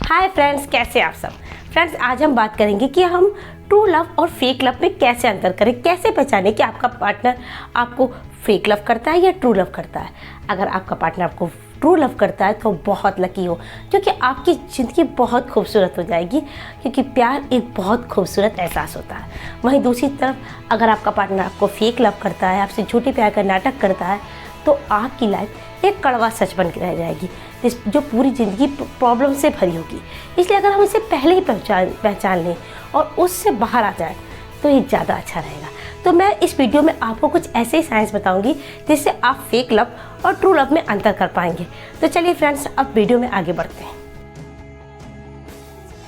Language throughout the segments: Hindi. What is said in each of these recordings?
हाय फ्रेंड्स, कैसे आप सब। फ्रेंड्स, आज हम बात करेंगे कि हम ट्रू लव और फेक लव में कैसे अंतर करें, कैसे पहचानें कि आपका पार्टनर आपको फेक लव करता है या ट्रू लव करता है। अगर आपका पार्टनर आपको ट्रू लव करता है तो बहुत लकी हो, क्योंकि आपकी ज़िंदगी बहुत खूबसूरत हो जाएगी, क्योंकि प्यार एक बहुत खूबसूरत एहसास होता है। वहीं दूसरी तरफ अगर आपका पार्टनर आपको फेक लव करता है, आपसे झूठी प्यार का नाटक करता है, तो आपकी लाइफ एक कड़वा सच बन के रह जाएगी, जो पूरी ज़िंदगी प्रॉब्लम से भरी होगी। इसलिए अगर हम इसे पहले ही पहचान लें और उससे बाहर आ जाए तो ये ज़्यादा अच्छा रहेगा। तो मैं इस वीडियो में आपको कुछ ऐसे साइंस बताऊंगी जिससे आप फेक लव और ट्रू लव में अंतर कर पाएंगे। तो चलिए फ्रेंड्स, अब वीडियो में आगे बढ़ते हैं।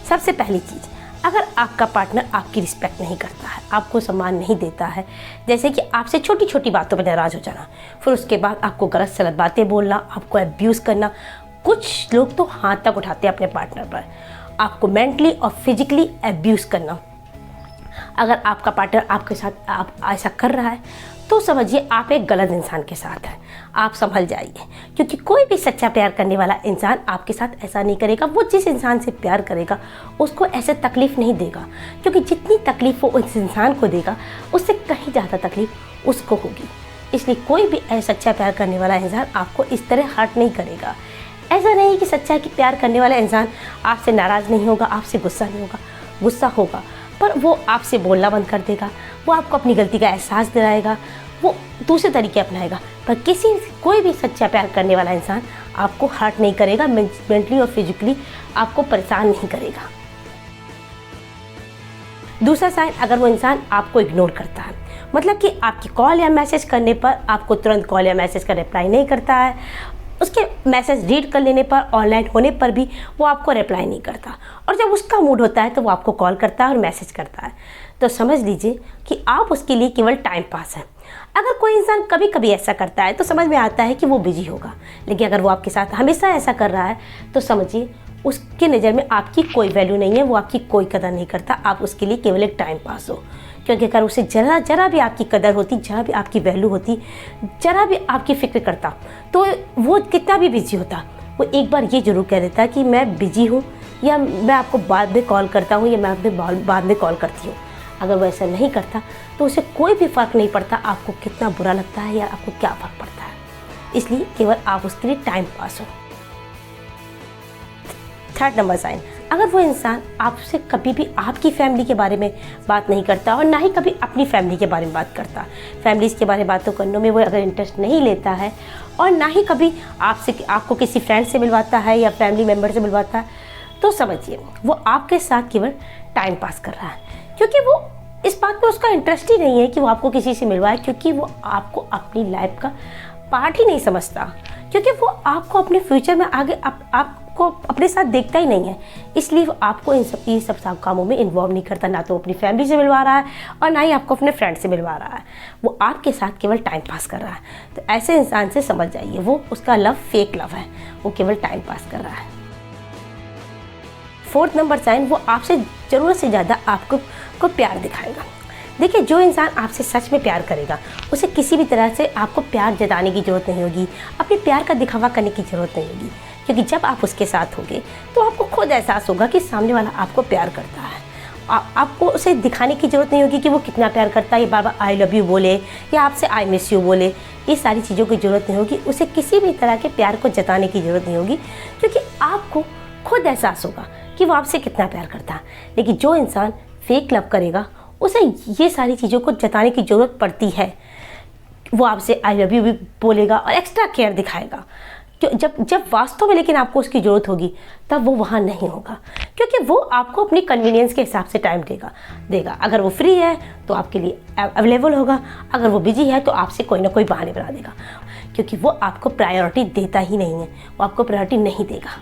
सबसे पहली चीज़, अगर आपका पार्टनर आपकी रिस्पेक्ट नहीं करता है, आपको सम्मान नहीं देता है, जैसे कि आपसे छोटी छोटी बातों पर नाराज़ हो जाना, फिर उसके बाद आपको गलत सलत बातें बोलना, आपको अब्यूज़ करना, कुछ लोग तो हाथ तक उठाते हैं अपने पार्टनर पर, आपको मेंटली और फिजिकली अब्यूज़ करना। अगर आपका पार्टनर आपके साथ आप ऐसा कर रहा है तो समझिए आप एक गलत इंसान के साथ हैं। आप संभल जाइए, क्योंकि कोई भी सच्चा प्यार करने वाला इंसान आपके साथ ऐसा नहीं करेगा। वो जिस इंसान से प्यार करेगा उसको ऐसे तकलीफ़ नहीं देगा, क्योंकि जितनी तकलीफ़ वो उस इंसान को देगा उससे कहीं ज़्यादा तकलीफ़ उसको होगी। इसलिए कोई भी सच्चा प्यार करने वाला इंसान आपको इस तरह हर्ट नहीं करेगा। ऐसा नहीं कि सच्चा प्यार करने वाला इंसान आपसे नाराज़ नहीं होगा, आपसे गुस्सा नहीं होगा, गुस्सा होगा, पर वो आपसे बोलना बंद कर देगा, वो आपको अपनी गलती का एहसास दिलाएगा, वो दूसरे तरीके अपनाएगा। पर कोई भी सच्चा प्यार करने वाला इंसान आपको हर्ट नहीं करेगा, मेंटली और फिजिकली आपको परेशान नहीं करेगा। दूसरा साइन, अगर वो इंसान आपको इग्नोर करता है, मतलब कि आपकी कॉल या मैसेज करने पर आपको तुरंत कॉल या मैसेज का रिप्लाई नहीं करता है, उसके मैसेज रीड कर लेने पर, ऑनलाइन होने पर भी वो आपको रिप्लाई नहीं करता, और जब उसका मूड होता है तो वो आपको कॉल करता है और मैसेज करता है, तो समझ लीजिए कि आप उसके लिए केवल टाइम पास हैं। अगर कोई इंसान कभी कभी ऐसा करता है तो समझ में आता है कि वो बिजी होगा, लेकिन अगर वो आपके साथ हमेशा ऐसा कर रहा है तो समझिए उसके नज़र में आपकी कोई वैल्यू नहीं है, वो आपकी कोई कदर नहीं करता, आप उसके लिए केवल एक टाइम पास हो। क्योंकि अगर उसे जरा भी आपकी कदर होती, जरा भी आपकी वैल्यू होती, जरा भी आपकी फ़िक्र करता, तो वो कितना भी बिजी होता, वो एक बार ये ज़रूर कह देता कि मैं बिजी हूँ, या मैं आपको बाद में कॉल करता हूँ, या मैं आपको बाद में कॉल करती हूँ। अगर वो ऐसा नहीं करता तो उसे कोई भी फ़र्क नहीं पड़ता आपको कितना बुरा लगता है या आपको क्या फ़र्क पड़ता है। इसलिए केवल आप उसके लिए टाइम पास हो। थर्ड नंबर साइन, अगर वो इंसान आपसे कभी भी आपकी फैमिली के बारे में बात नहीं करता और ना ही कभी अपनी फैमिली के बारे में बात करता, फैमिलीज़ के बारे में बातों करने में वो अगर इंटरेस्ट नहीं लेता है, और ना ही कभी आपको किसी फ्रेंड से मिलवाता है या फैमिली मेम्बर से मिलवाता है, तो समझिए वो आपके साथ केवल टाइम पास कर रहा है, क्योंकि वो इस बात में उसका इंटरेस्ट ही नहीं है कि वो आपको किसी से मिलवाए, क्योंकि वो आपको अपनी लाइफ का पार्ट ही नहीं समझता, क्योंकि वो आपको अपने फ्यूचर में आगे आपको अपने साथ देखता ही नहीं है। इसलिए वो आपको ये सब कामों में इन्वॉल्व नहीं करता, ना तो अपनी फैमिली से मिलवा रहा है और ना ही आपको अपने फ्रेंड से मिलवा रहा है, वो आपके साथ केवल टाइम पास कर रहा है। तो ऐसे इंसान से समझ जाइए वो उसका लव फेक लव है, वो केवल टाइम पास कर रहा है। फोर्थ नंबर साइन, वो आपसे ज़रूरत से ज़्यादा आपको प्यार दिखाएगा। देखिए, जो इंसान आपसे सच में प्यार करेगा उसे किसी भी तरह से आपको प्यार जताने की ज़रूरत नहीं होगी, अपने प्यार का दिखावा करने की ज़रूरत नहीं होगी, क्योंकि जब आप उसके साथ होंगे तो आपको खुद एहसास होगा कि सामने वाला आपको प्यार करता है। आपको उसे दिखाने की ज़रूरत नहीं होगी कि वो कितना प्यार करता है, ये बार बार आई लव यू बोले या आपसे आई मिस यू बोले, ये सारी चीज़ों की ज़रूरत नहीं होगी। उसे किसी भी तरह के प्यार को जताने की ज़रूरत नहीं होगी, क्योंकि आपको खुद एहसास होगा कि वो आपसे कितना प्यार करता है। लेकिन जो इंसान फेक लव करेगा उसे ये सारी चीज़ों को जताने की ज़रूरत पड़ती है। वो आपसे आई लव यू भी बोलेगा और एक्स्ट्रा केयर दिखाएगा, जब वास्तव में लेकिन आपको उसकी ज़रूरत होगी तब वो वहाँ नहीं होगा, क्योंकि वो आपको अपनी कन्वीनियंस के हिसाब से टाइम देगा। अगर वो फ्री है तो आपके लिए अवेलेबल होगा, अगर वो बिजी है तो आपसे कोई ना कोई बहाने बना देगा, क्योंकि वो आपको प्रायोरिटी देता ही नहीं है, वो आपको प्रायोरिटी नहीं देगा।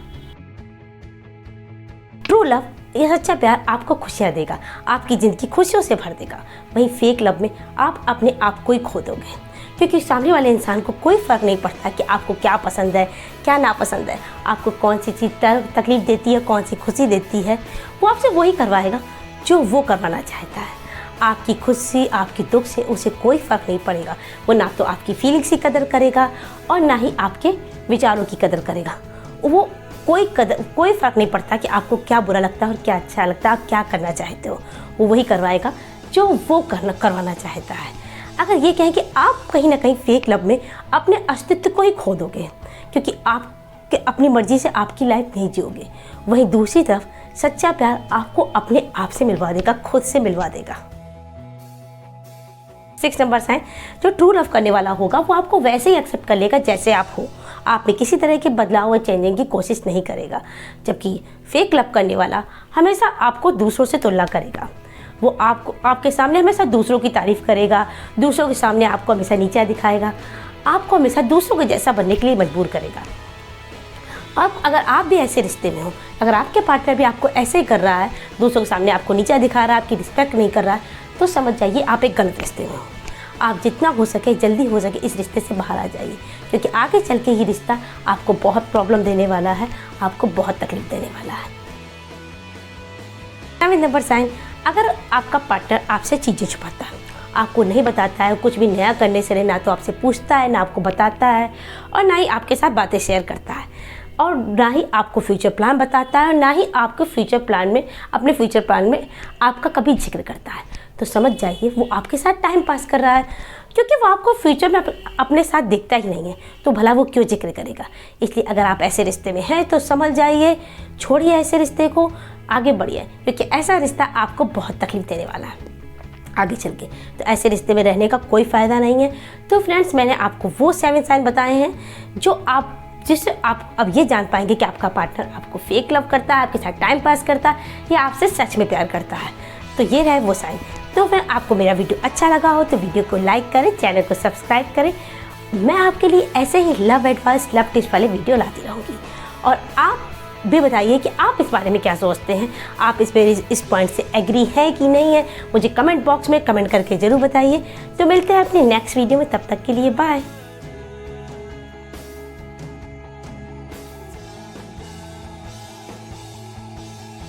ट्रू लव, यह सच्चा प्यार आपको खुशियाँ देगा, आपकी ज़िंदगी खुशियों से भर देगा। वहीं फेक लव में आप अपने आप को ही खो दोगे, क्योंकि सामने वाले इंसान को कोई फ़र्क नहीं पड़ता कि आपको क्या पसंद है क्या नापसंद है, आपको कौन सी चीज़ तकलीफ़ देती है, कौन सी खुशी देती है, वो आपसे वही करवाएगा जो वो करवाना चाहता है। आपकी खुशी आपकी दुख से उसे कोई फ़र्क नहीं पड़ेगा। वो ना तो आपकी फीलिंग्स की कदर करेगा और ना ही आपके विचारों की कदर करेगा। वो कोई फ़र्क नहीं पड़ता कि आपको क्या बुरा लगता है और क्या अच्छा लगता है, आप क्या करना चाहते हो, वो वही करवाएगा जो वो करवाना चाहता है। अगर ये कहें कि आप कहीं ना कहीं फेक लव में अपने अस्तित्व को ही खो दोगे, क्योंकि आप अपनी मर्जी से आपकी लाइफ नहीं जियोगे, वहीं दूसरी तरफ सच्चा प्यार आपको अपने आप से मिलवा देगा, खुद से मिलवा देगा। 6 नंबर साइन, जो ट्रू लव करने वाला होगा वो आपको वैसे ही एक्सेप्ट कर लेगा जैसे आप हो, आप में किसी तरह के बदलाव और चेंजिंग की कोशिश नहीं करेगा। जबकि फेक लव करने वाला हमेशा आपको दूसरों से तुलना करेगा, वो आपके सामने हमेशा दूसरों की तारीफ करेगा, दूसरों के सामने आपको हमेशा नीचा दिखाएगा, आपको हमेशा दूसरों के जैसा बनने के लिए मजबूर करेगा। अब अगर आप भी ऐसे रिश्ते में हो, अगर आपके पार्टनर भी आपको ऐसे ही कर रहा है, दूसरों के सामने आपको नीचा दिखा रहा है, आपकी रिस्पेक्ट नहीं कर रहा है, तो समझ जाइए आप एक गलत रिश्ते में हो। आप जितना हो सके जल्दी हो सके इस रिश्ते से बाहर आ जाइए, क्योंकि आगे चल के ये रिश्ता आपको बहुत प्रॉब्लम देने वाला है, आपको बहुत तकलीफ देने वाला है। 7 नंबर साइन, अगर आपका पार्टनर आपसे चीज़ें छुपाता है, आपको नहीं बताता है, कुछ भी नया करने से ना तो आपसे पूछता है, ना आपको बताता है, और ना ही आपके साथ बातें शेयर करता है, और ना ही आपको फ्यूचर प्लान बताता है, और ना ही आपके अपने फ्यूचर प्लान में आपका कभी जिक्र करता है, तो समझ जाइए वो आपके साथ टाइम पास कर रहा है, क्योंकि वो आपको फ्यूचर में अपने साथ दिखता ही नहीं है, तो भला वो क्यों जिक्र करेगा। इसलिए अगर आप ऐसे रिश्ते में हैं तो समझ जाइए, छोड़िए ऐसे रिश्ते को, आगे बढ़िए, क्योंकि ऐसा रिश्ता आपको बहुत तकलीफ देने वाला है आगे चल के। तो ऐसे रिश्ते में रहने का कोई फ़ायदा नहीं है। तो फ्रेंड्स, मैंने आपको वो 7 साइन बताए हैं जिससे आप अब ये जान पाएंगे कि आपका पार्टनर आपको फेक लव करता है, आपके साथ टाइम पास करता है, या आपसे सच में प्यार करता है। तो ये रहे वो साइन। तो फिर आपको मेरा वीडियो अच्छा लगा हो तो वीडियो को लाइक करें, चैनल को सब्सक्राइब करें। मैं आपके लिए ऐसे ही लव एडवाइस, लव टिप्स वाले वीडियो लाती रहूँगी। और आप भी बताइए कि आप इस बारे में क्या सोचते हैं, आप इस पॉइंट से एग्री है कि नहीं है, मुझे कमेंट बॉक्स में कमेंट करके ज़रूर बताइए। तो मिलते हैं अपने नेक्स्ट वीडियो में, तब तक के लिए बाय।